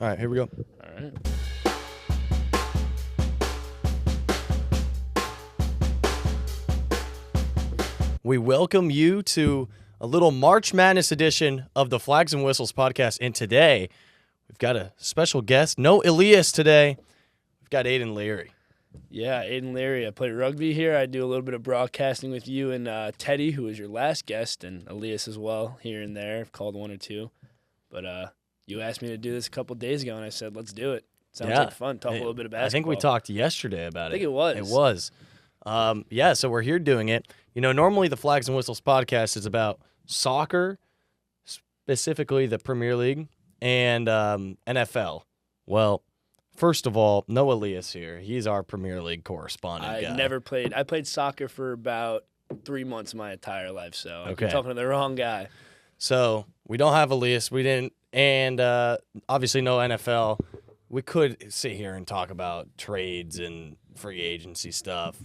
All right, here we go. All right. We welcome you to a little March Madness edition of the Flags and Whistles podcast. And today, we've got a special guest. No Elias today. We've got Aidan Leary. Yeah, Aidan Leary. I play rugby here. I do a little bit of broadcasting with you and Teddy, who was your last guest, and Elias as well, here and there. I've called one or two. But you asked me to do this a couple days ago, and I said, let's do it. Sounds like fun. Talk a little bit of basketball. I think we talked yesterday about it. I think it was. It was. So we're here doing it. You know, normally the Flags and Whistles podcast is about soccer, specifically the Premier League, and NFL. Well, first of all, no Elias here. He's our Premier League correspondent guy. I never played. I played soccer for about 3 months of my entire life, so Okay. I'm talking to the wrong guy. So we don't have Elias. We didn't, and obviously no NFL. We could sit here and talk about trades and free agency stuff.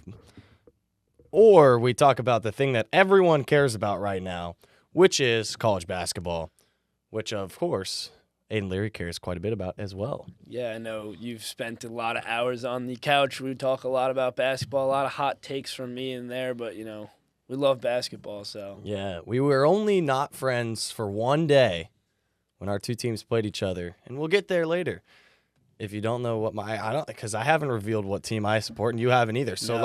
Or we talk about the thing that everyone cares about right now, which is college basketball, which, of course, Aidan Leary cares quite a bit about as well. Yeah, I know you've spent a lot of hours on the couch. We talk a lot about basketball, a lot of hot takes from me in there, but, you know, we love basketball, so. Yeah, we were only not friends for one day when our two teams played each other, and we'll get there later. If you don't know what because I haven't revealed what team I support, and you haven't either. So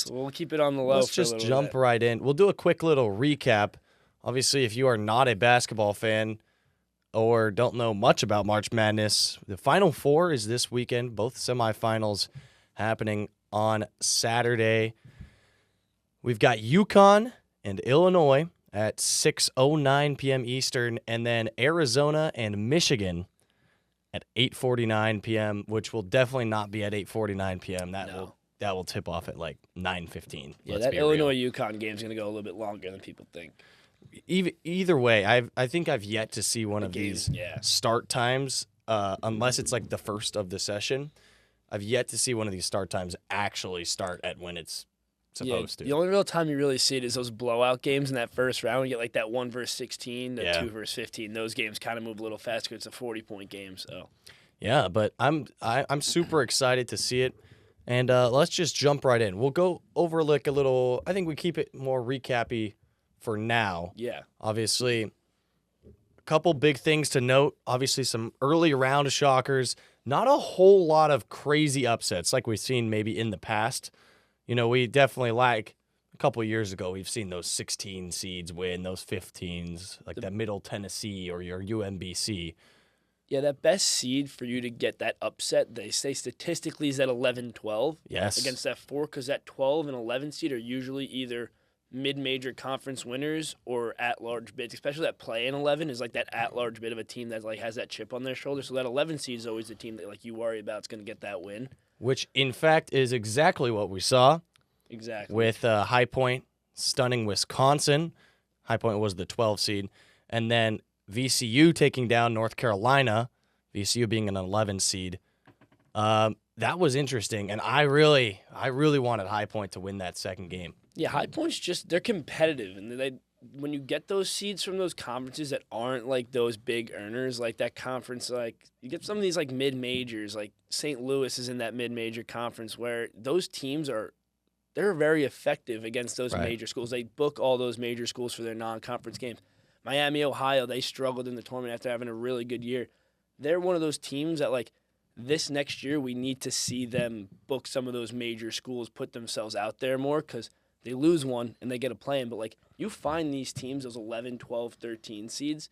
we'll keep it on the low. Let's just jump right in. We'll do a quick little recap. Obviously, if you are not a basketball fan or don't know much about March Madness, the Final Four is this weekend. Both semifinals happening on Saturday. We've got UConn and Illinois at 6:09 p.m. Eastern, and then Arizona and Michigan at 8:49 p.m., which will definitely not be at 8:49 p.m. That will tip off at like 9:15. Yeah, that Illinois-UConn game is going to go a little bit longer than people think. Either way, I think I've yet to see one of these start times, unless it's like the first of the session. I've yet to see one of these start times actually start at when it's supposed to. The only real time you really see it is those blowout games in that first round. You get like that 1 versus 16, the 2 versus 15. Those games kind of move a little faster. It's a 40-point game. So. Yeah, but I'm super excited to see it, and let's just jump right in. We'll go over like a little. I think we keep it more recappy for now. Yeah. Obviously, a couple big things to note. Obviously, some early round shockers. Not a whole lot of crazy upsets like we've seen maybe in the past. You know, we definitely like a couple of years ago, we've seen those 16 seeds win, those 15s, like that Middle Tennessee or your UMBC. Yeah, that best seed for you to get that upset, they say statistically is at 11-12. Yes. Against that 4, because that 12 and 11 seed are usually either mid-major conference winners or at-large bids, especially that play-in 11 is like that at-large bid of a team that like has that chip on their shoulder. So that 11 seed is always the team that like you worry about is going to get that win. Which, in fact, is exactly what we saw. Exactly. With High Point stunning Wisconsin. High Point was the 12 seed. And then VCU taking down North Carolina, VCU being an 11 seed. That was interesting, and I really wanted High Point to win that second game. Yeah, High Point's they're competitive, and when you get those seeds from those conferences that aren't like those big earners, like that conference, like you get some of these like mid-majors, like St. Louis is in that mid-major conference where those teams they're very effective against those major schools. They book all those major schools for their non-conference games. Miami, Ohio, they struggled in the tournament after having a really good year. They're one of those teams that like this next year we need to see them book some of those major schools, put themselves out there more because they lose one and they get a play-in. But like you find these teams, those 11, 12, 13 seeds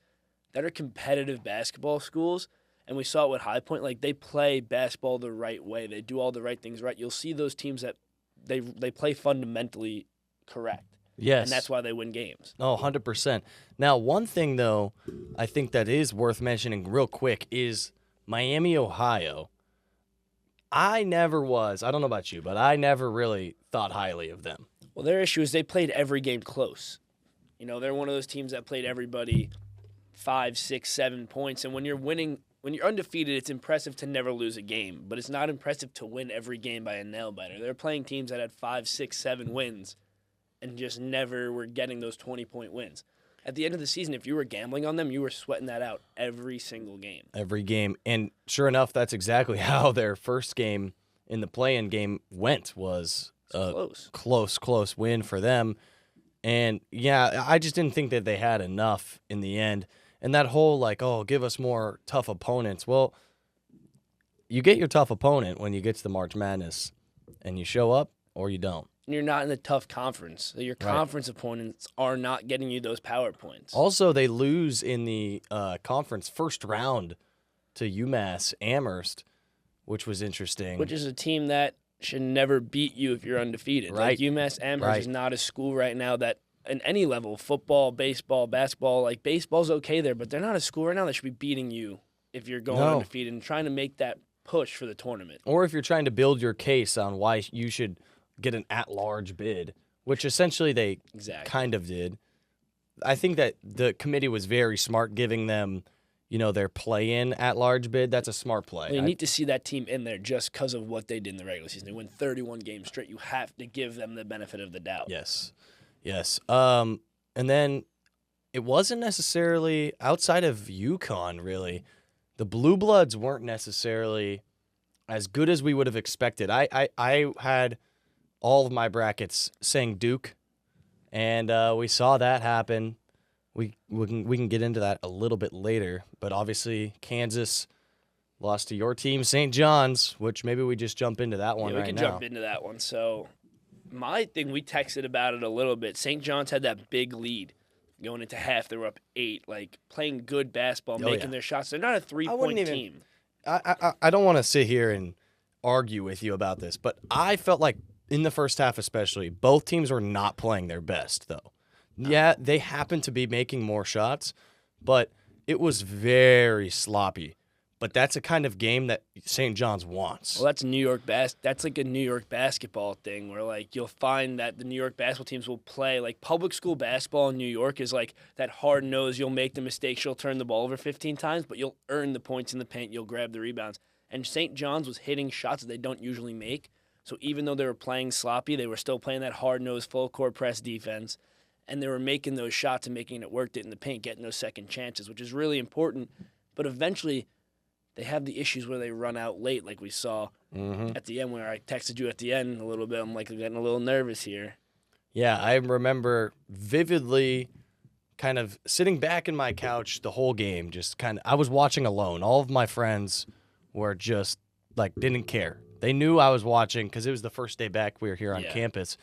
that are competitive basketball schools, and we saw it with High Point. Like they play basketball the right way. They do all the right things right. You'll see those teams that they play fundamentally correct. Yes. And that's why they win games. Oh, 100%. Now, one thing, though, I think that is worth mentioning real quick is Miami, Ohio. I don't know about you, but I never really thought highly of them. Well, their issue is they played every game close. You know, they're one of those teams that played everybody 5, 6, 7 points. And when you're undefeated, it's impressive to never lose a game. But it's not impressive to win every game by a nail biter. They're playing teams that had 5, 6, 7 wins and just never were getting those 20-point wins. at the end of the season, if you were gambling on them, you were sweating that out every single game. Every game. And sure enough, that's exactly how their first game in the play-in game went, was a close win for them. And, yeah, I just didn't think that they had enough in the end. And that whole, like, oh, give us more tough opponents. Well, you get your tough opponent when you get to the March Madness, and you show up or you don't. And you're not in a tough conference. So your conference opponents are not getting you those power points. Also, they lose in the conference first round to UMass Amherst, which was interesting. Which is a team that should never beat you if you're undefeated. Right. Like UMass Amherst is not a school right now that, in any level, football, baseball, basketball, like baseball's okay there, but they're not a school right now that should be beating you if you're going undefeated and trying to make that push for the tournament. Or if you're trying to build your case on why you should get an at-large bid, which essentially they kind of did. I think that the committee was very smart giving them, their play-in at-large bid. That's a smart play. Well, you need to see that team in there just because of what they did in the regular season. They win 31 games straight. You have to give them the benefit of the doubt. Yes. And then it wasn't necessarily outside of UConn, really. The Blue Bloods weren't necessarily as good as we would have expected. I had all of my brackets saying Duke, and we saw that happen. We can get into that a little bit later, but obviously Kansas lost to your team, St. John's, which maybe we just jump into that one right now. We can jump into that one. So my thing, we texted about it a little bit. St. John's had that big lead. Going into half, they were up 8, like playing good basketball, making their shots. They're not a 3-point team. I don't want to sit here and argue with you about this, but I felt like in the first half especially, both teams were not playing their best, though. Yeah, they happened to be making more shots, but it was very sloppy. But that's a kind of game that St. John's wants. Well, that's New York That's like a New York basketball thing where, like, you'll find that the New York basketball teams will play. Like, public school basketball in New York is like that hard-nosed, you'll make the mistakes, you'll turn the ball over 15 times, but you'll earn the points in the paint, you'll grab the rebounds. And St. John's was hitting shots that they don't usually make. So even though they were playing sloppy, they were still playing that hard-nosed, full-court press defense. And they were making those shots and making it work in the paint, getting those second chances, which is really important. But eventually, they have the issues where they run out late, like we saw at the end, where I texted you at the end a little bit. I'm like getting a little nervous here. Yeah, I remember vividly kind of sitting back in my couch the whole game, I was watching alone. All of my friends were just like, didn't care. They knew I was watching because it was the first day back. We were here on campus.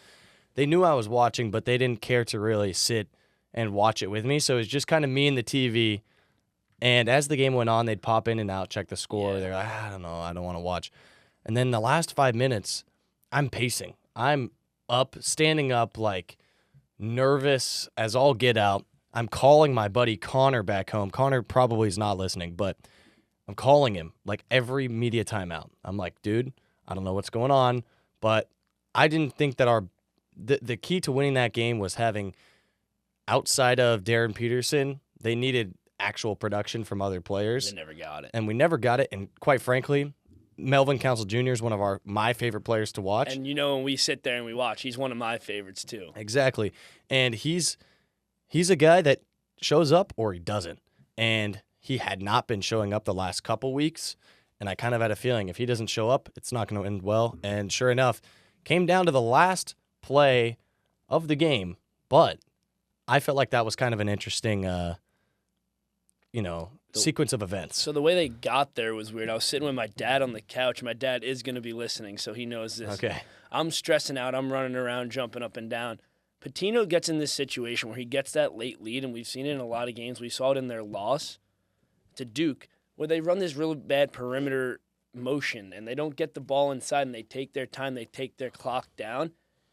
They knew I was watching, but they didn't care to really sit and watch it with me. So it was just kind of me and the TV. And as the game went on, they'd pop in and out, check the score. They're like, I don't know, I don't want to watch. And then the last 5 minutes, I'm pacing. I'm standing up, like nervous as all get out. I'm calling my buddy Connor back home. Connor probably is not listening, but I'm calling him like every media timeout. I'm like, dude, I don't know what's going on, but I didn't think that the key to winning that game was having, outside of Darren Peterson, they needed actual production from other players. They never got it. And we never got it. And quite frankly, Melvin Council Jr. is one of my favorite players to watch. And when we sit there and we watch, he's one of my favorites too. Exactly. And he's a guy that shows up or he doesn't. And he had not been showing up the last couple weeks. And I kind of had a feeling if he doesn't show up, it's not going to end well. And sure enough, came down to the last play of the game. But I felt like that was kind of an interesting sequence of events. So the way they got there was weird. I was sitting with my dad on the couch. My dad is going to be listening, so he knows this. Okay. I'm stressing out. I'm running around, jumping up and down. Patino gets in this situation where he gets that late lead, and we've seen it in a lot of games. We saw it in their loss to Duke, where they run this really bad perimeter motion, and they don't get the ball inside, and they take their time. They take their clock down,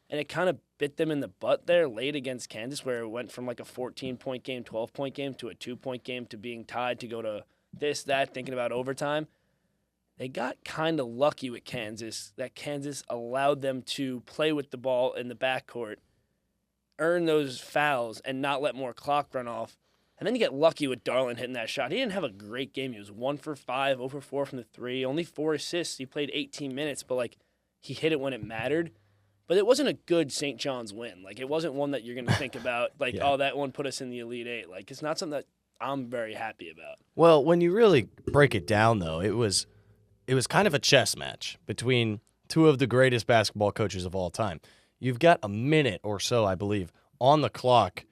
and it kind of bit them in the butt there late against Kansas, where it went from like a 14-point game, 12-point game to a 2-point game to being tied to go to this, that, thinking about overtime. They got kind of lucky with Kansas, that Kansas allowed them to play with the ball in the backcourt, earn those fouls, and not let more clock run off. And then you get lucky with Darlin hitting that shot. He didn't have a great game. He was 1 for 5, 0 for 4 from the 3, only 4 assists. He played 18 minutes, but he hit it when it mattered. But it wasn't a good St. John's win. Like, it wasn't one that you're going to think about, like, Yeah. oh, that one put us in the Elite Eight. Like, it's not something that I'm very happy about. Well, when you really break it down, though, it was kind of a chess match between two of the greatest basketball coaches of all time. You've got a minute or so, I believe, on the clock.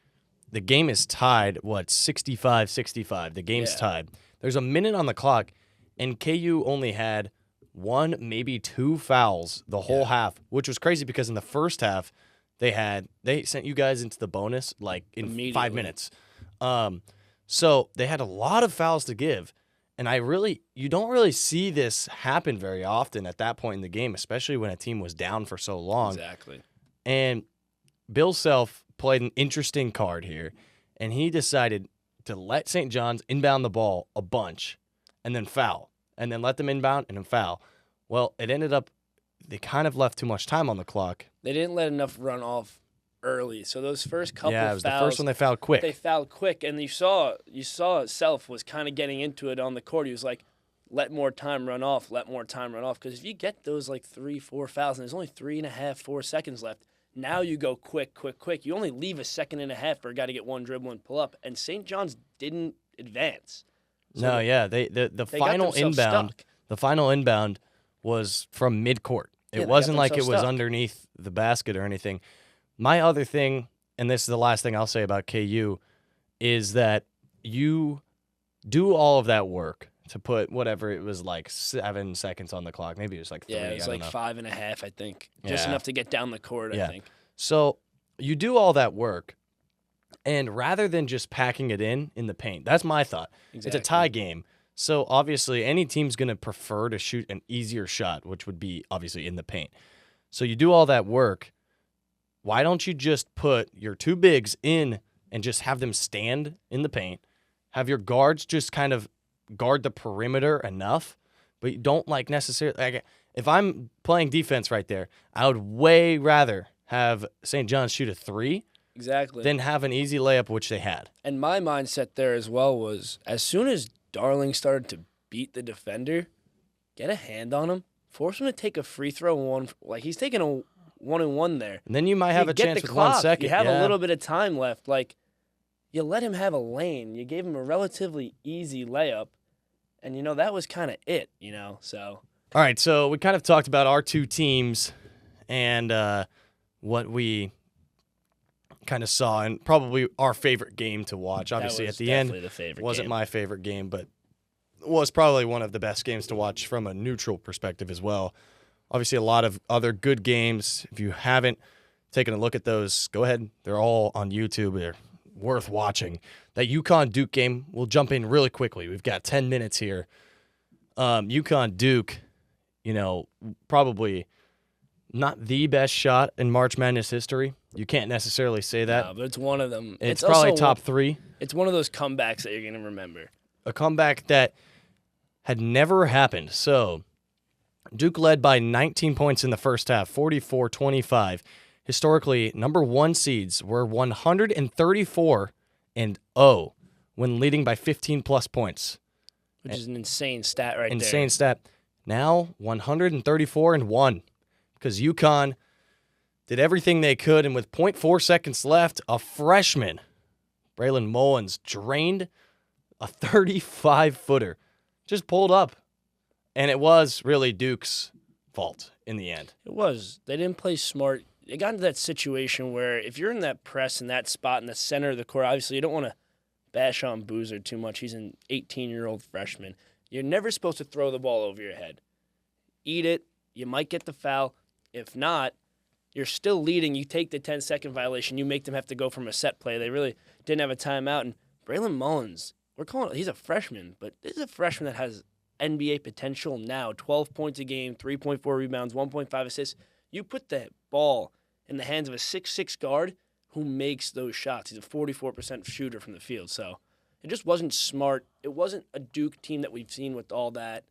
The game is tied, 65-65. The game's tied. There's a minute on the clock, and KU only had one, maybe two fouls the whole half, which was crazy because in the first half, they sent you guys into the bonus like in 5 minutes. So they had a lot of fouls to give. And you don't really see this happen very often at that point in the game, especially when a team was down for so long. Exactly. And Bill Self played an interesting card here, and he decided to let St. John's inbound the ball a bunch and then foul, and then let them inbound and then foul. Well, it ended up they kind of left too much time on the clock. They didn't let enough run off early. So those first couple Yeah, it of was fouls, the first one they fouled quick. They fouled quick, and you saw Self was kind of getting into it on the court. He was like, let more time run off, because if you get those like 3-4 fouls and there's only 3.5, 4 seconds left, now you go quick. You only leave a second and a half for a guy to get one dribble and pull up, and St. John's didn't advance. So the final inbound. Stuck. The final inbound was from midcourt. It Yeah, wasn't like it was stuck. underneath the basket or anything. My other thing, and this is the last thing I'll say about KU, is that you do all of that work to put whatever it was like 7 seconds on the clock. Maybe it was like 3. Yeah, it was like 5.5, I think. Just enough to get down the court, I think. So you do all that work, and rather than just packing it in the paint, that's my thought. Exactly. It's a tie game. So obviously any team's going to prefer to shoot an easier shot, which would be obviously in the paint. So you do all that work. Why don't you just put your two bigs in and just have them stand in the paint? Have your guards just kind of guard the perimeter enough, but you don't like necessarily. Like, if I'm playing defense right there, I would way rather have St. John's shoot a 3 than have an easy layup, which they had. And my mindset there as well was, as soon as Darling started to beat the defender, get a hand on him, force him to take a free throw one. Like, he's taking a 1-and-1 there. And then you might have a chance with 1 second. You have a little bit of time left. Like, you let him have a lane. You gave him a relatively easy layup. And, that was kind of it, so. All right, so we kind of talked about our two teams and what we kind of saw, and probably our favorite game to watch. Obviously, at the end, wasn't my favorite game, but was probably one of the best games to watch from a neutral perspective as well. Obviously, a lot of other good games. If you haven't taken a look at those, go ahead. They're all on YouTube. They're worth watching. That UConn-Duke game, we'll jump in really quickly. We've got 10 minutes here. UConn-Duke, probably not the best shot in March Madness history. You can't necessarily say that. No, but it's one of them. It's probably top 3. It's one of those comebacks that you're going to remember. A comeback that had never happened. So, Duke led by 19 points in the first half, 44-25. Historically, number 1 seeds were 134-0 when leading by 15-plus points. Which is an insane stat right there. Insane stat. Now, 134-1 because UConn did everything they could, and with 0.4 seconds left, a freshman, Braylon Mullins, drained a 35-footer. Just pulled up. And it was really Duke's fault in the end. It was. They didn't play smart. It got into that situation where if you're in that press in that spot in the center of the court, obviously you don't want to bash on Boozer too much. He's an 18-year-old freshman. You're never supposed to throw the ball over your head. Eat it. You might get the foul. If not, you're still leading. You take the 10-second violation. You make them have to go from a set play. They really didn't have a timeout. And Braylon Mullins, he's a freshman, but this is a freshman that has NBA potential now. 12 points a game, 3.4 rebounds, 1.5 assists. You put that ball in the hands of a 6'6" guard who makes those shots. He's a 44% shooter from the field. So it just wasn't smart. It wasn't a Duke team that we've seen with all that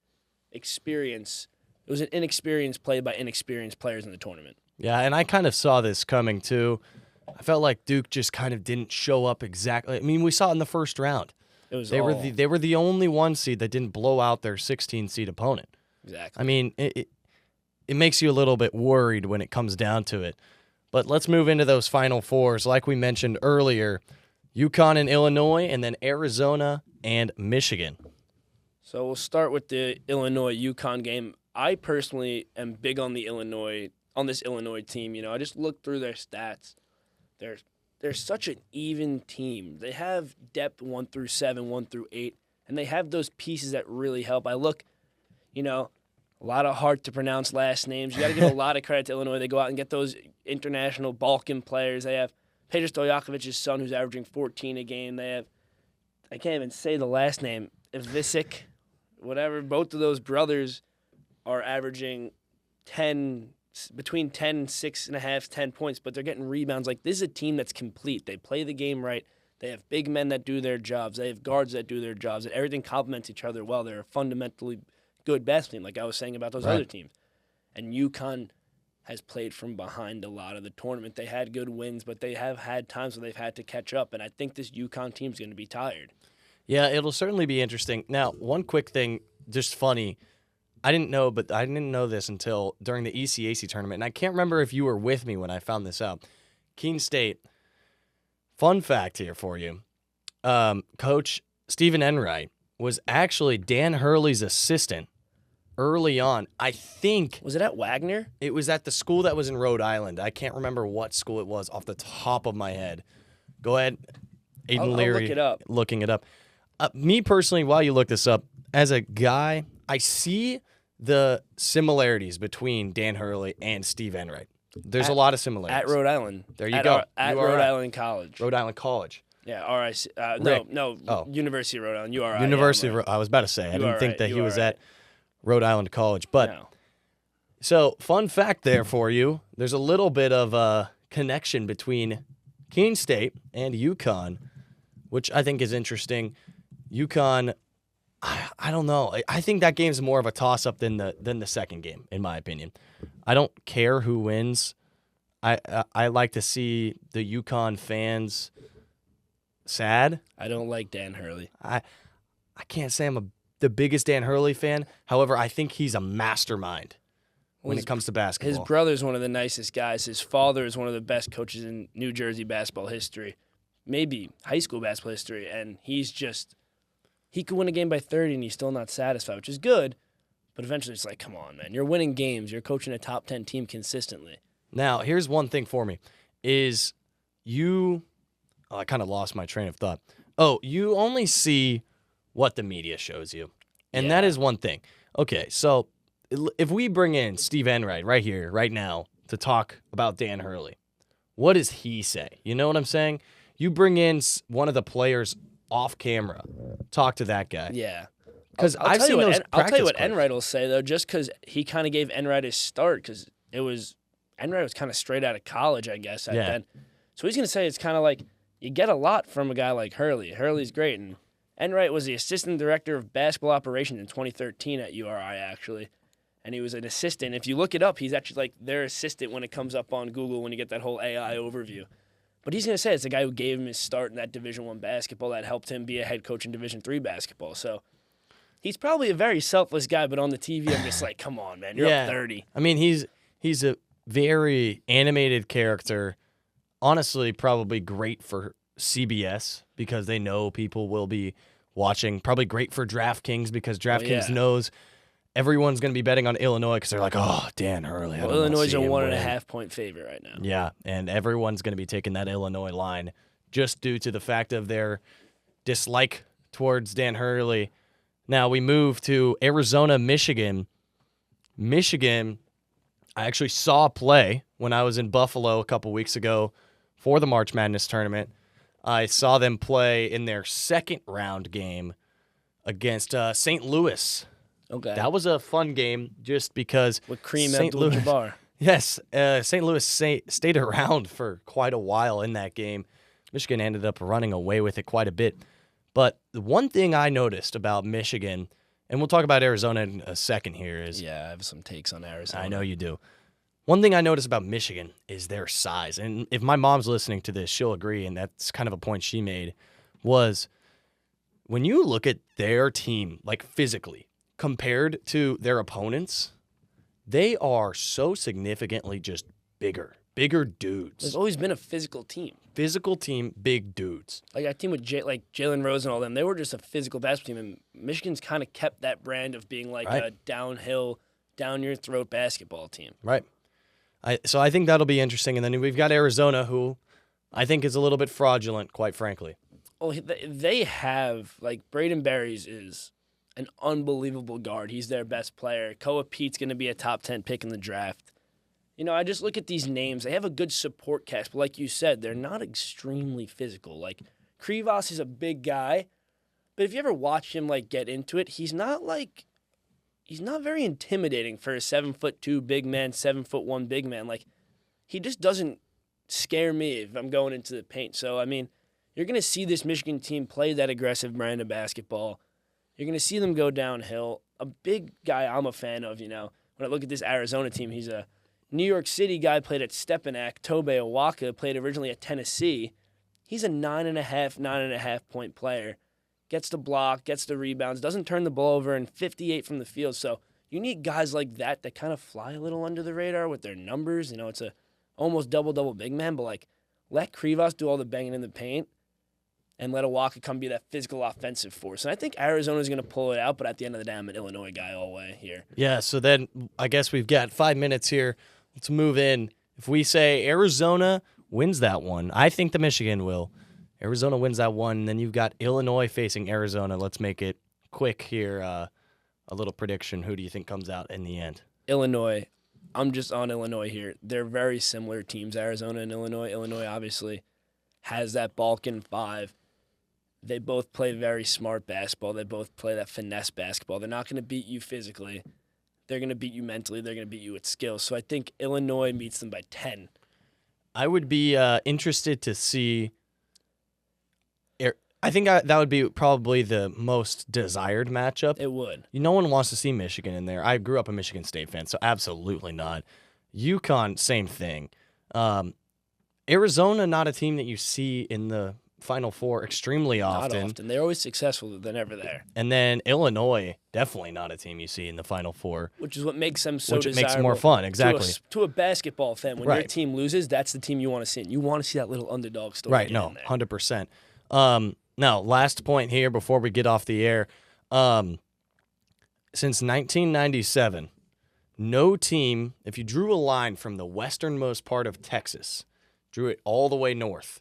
experience. It was an inexperienced play by inexperienced players in the tournament. Yeah, and I kind of saw this coming too. I felt like Duke just kind of didn't show up exactly. I mean, we saw it in the first round. They were the only 1 seed that didn't blow out their 16 seed opponent. Exactly. I mean, it makes you a little bit worried when it comes down to it. But let's move into those Final Fours. Like we mentioned earlier, UConn and Illinois, and then Arizona and Michigan. So we'll start with the Illinois-UConn game. I personally am big on this Illinois team. You know, I just looked through their stats. They're such an even team. They have depth 1 through 7, 1 through 8, and they have those pieces that really help. I look, you know, a lot of hard to pronounce last names. You got to give a lot of credit to Illinois. They go out and get those international Balkan players. They have Petar Stojakovic's son, who's averaging 14 a game. They have, I can't even say the last name, Ivisic, whatever. Both of those brothers are averaging between 10, 6.5, 10 points, but they're getting rebounds. Like, this is a team that's complete. They play the game right. They have big men that do their jobs. They have guards that do their jobs. And everything complements each other well. They're a fundamentally good basketball team, like I was saying about those other teams. And UConn has played from behind a lot of the tournament. They had good wins, but they have had times where they've had to catch up. And I think this UConn team is going to be tired. Yeah, it'll certainly be interesting. Now, one quick thing, just funny. I didn't know this until during the ECAC tournament, and I can't remember if you were with me when I found this out. Keene State, fun fact here for you. Coach Stephen Enright was actually Dan Hurley's assistant early on. I think. Was it at Wagner? It was at the school that was in Rhode Island. I can't remember what school it was off the top of my head. Go ahead, Aidan Leary. I'll look it up. Looking it up. Me personally, while you look this up, as a guy, I see the similarities between Dan Hurley and Steve Enright. There's a lot of similarities. At Rhode Island. There you go. At Rhode Island College. Rhode Island College. Yeah, RIC. University of Rhode Island. URI. University of I was about to say. I didn't think that he was at Rhode Island College. But So, fun fact there for you. There's a little bit of a connection between Keene State and UConn, which I think is interesting. UConn, I don't know. I think that game's more of a toss-up than the second game, in my opinion. I don't care who wins. I like to see the UConn fans sad. I don't like Dan Hurley. I can't say I'm the biggest Dan Hurley fan. However, I think he's a mastermind when it comes to basketball. His brother's one of the nicest guys. His father is one of the best coaches in New Jersey basketball history, maybe high school basketball history, and he could win a game by 30 and he's still not satisfied, which is good, but eventually it's like, come on, man. You're winning games. You're coaching a top 10 team consistently. Now, here's one thing for me, is I kind of lost my train of thought. Oh, you only see what the media shows you, and that is one thing. Okay, so if we bring in Steve Enright right here, right now, to talk about Dan Hurley, what does he say? You know what I'm saying? You bring in one of the players off camera, talk to that guy. Yeah. Because I've seen those I'll tell you what clips. Enright will say, though, just because he kind of gave Enright his start, because Enright was kind of straight out of college, I guess, then. So he's going to say it's kind of like you get a lot from a guy like Hurley. Hurley's great, and Enright was the assistant director of basketball operations in 2013 at URI, actually, and he was an assistant. If you look it up, he's actually like their assistant when it comes up on Google when you get that whole AI overview. But he's going to say it's the guy who gave him his start in that Division I basketball that helped him be a head coach in Division III basketball. So he's probably a very selfless guy, but on the TV, I'm just like, come on, man, you're up 30. I mean, he's a very animated character. Honestly, probably great for CBS because they know people will be watching. Probably great for DraftKings because DraftKings knows everyone's going to be betting on Illinois because they're like, oh, Dan Hurley. Well, Illinois is a 1.5 point favorite right now. Yeah, and everyone's going to be taking that Illinois line just due to the fact of their dislike towards Dan Hurley. Now we move to Arizona, Michigan. Michigan, I actually saw play when I was in Buffalo a couple weeks ago for the March Madness tournament. I saw them play in their second round game against St. Louis. Okay. That was a fun game just because with Kareem Abdul-Jabbar. Yes, St. Louis stayed around for quite a while in that game. Michigan ended up running away with it quite a bit. But the one thing I noticed about Michigan, and we'll talk about Arizona in a second here, is... Yeah, I have some takes on Arizona. I know you do. One thing I noticed about Michigan is their size. And if my mom's listening to this, she'll agree, and that's kind of a point she made, was when you look at their team, like physically, compared to their opponents, they are so significantly just bigger dudes. There's always been a physical team. Physical team, big dudes. Like our team with Jalen Rose and all them, they were just a physical basketball team, and Michigan's kind of kept that brand of being like a downhill, down your throat basketball team. Right. So I think that'll be interesting. And then we've got Arizona, who I think is a little bit fraudulent, quite frankly. Well, they have, like, Braden Berries is an unbelievable guard. He's their best player. Koa Pete's going to be a top 10 pick in the draft. You know, I just look at these names. They have a good support cast, but like you said, they're not extremely physical. Like, Krivas is a big guy, but if you ever watch him, like, get into it, he's not very intimidating for a 7'2" big man, 7'1" big man. Like, he just doesn't scare me if I'm going into the paint. So, I mean, you're going to see this Michigan team play that aggressive brand of basketball. You're going to see them go downhill. A big guy I'm a fan of, you know, when I look at this Arizona team, he's a New York City guy, played at Stepinac. Tobe Awaka played originally at Tennessee. He's a 9.5 point player. Gets the block, gets the rebounds, doesn't turn the ball over, and 58 from the field. So you need guys like that kind of fly a little under the radar with their numbers. You know, it's a almost double-double big man, but, like, let Krivas do all the banging in the paint and let Awaka come be that physical offensive force. And I think Arizona's going to pull it out, but at the end of the day, I'm an Illinois guy all the way here. Yeah, so then I guess we've got 5 minutes here. Let's move in. If we say Arizona wins that one, I think the Michigan will. Arizona wins that one, and then you've got Illinois facing Arizona. Let's make it quick here. A little prediction. Who do you think comes out in the end? Illinois. I'm just on Illinois here. They're very similar teams, Arizona and Illinois. Illinois obviously has that Balkan five. They both play very smart basketball. They both play that finesse basketball. They're not going to beat you physically. They're going to beat you mentally. They're going to beat you with skill. So I think Illinois meets them by 10. I would be interested to see. I think that would be probably the most desired matchup. It would. No one wants to see Michigan in there. I grew up a Michigan State fan, so absolutely not. UConn, same thing. Arizona, not a team that you see in the Final Four extremely often. Not often. They're always successful, but they're never there. And then Illinois, definitely not a team you see in the Final Four. Which is what makes them so desirable. Which makes it more fun, exactly. To a basketball fan, when your team loses, that's the team you want to see. And you want to see that little underdog story. Right, no, 100%. Now, last point here before we get off the air. Since 1997, no team, if you drew a line from the westernmost part of Texas, drew it all the way north,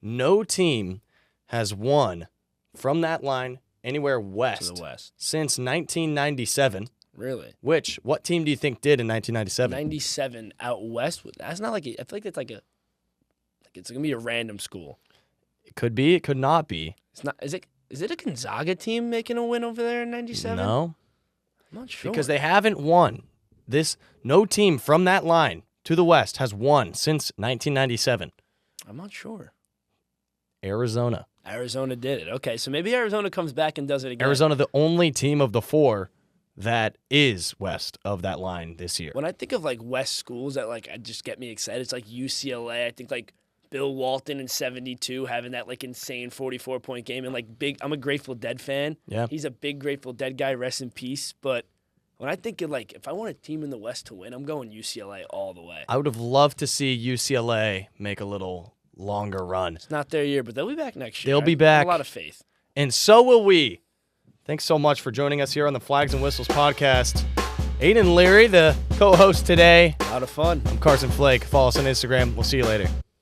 no team has won from that line anywhere west, to the west since 1997. Really? What team do you think did in 1997? 97 out west. That's not like I feel like it's like it's gonna be a random school. It could be. It could not be. It's not. Is it a Gonzaga team making a win over there in 97? No, I'm not sure because they haven't won. No team from that line to the west has won since 1997. I'm not sure. Arizona did it. Okay, so maybe Arizona comes back and does it again. Arizona, the only team of the four that is west of that line this year. When I think of like West schools that like just get me excited, it's like UCLA. I think like Bill Walton in 72 having that like insane 44-point game and like I'm a Grateful Dead fan. Yeah. He's a big Grateful Dead guy, rest in peace. But when I think of like if I want a team in the West to win, I'm going UCLA all the way. I would have loved to see UCLA make a little longer run. It's not their year, but they'll be back next year. They'll be back. I have a lot of faith. And so will we. Thanks so much for joining us here on the Flags and Whistles podcast. Aidan Leary, the co-host today. A lot of fun. I'm Carson Flake. Follow us on Instagram. We'll see you later.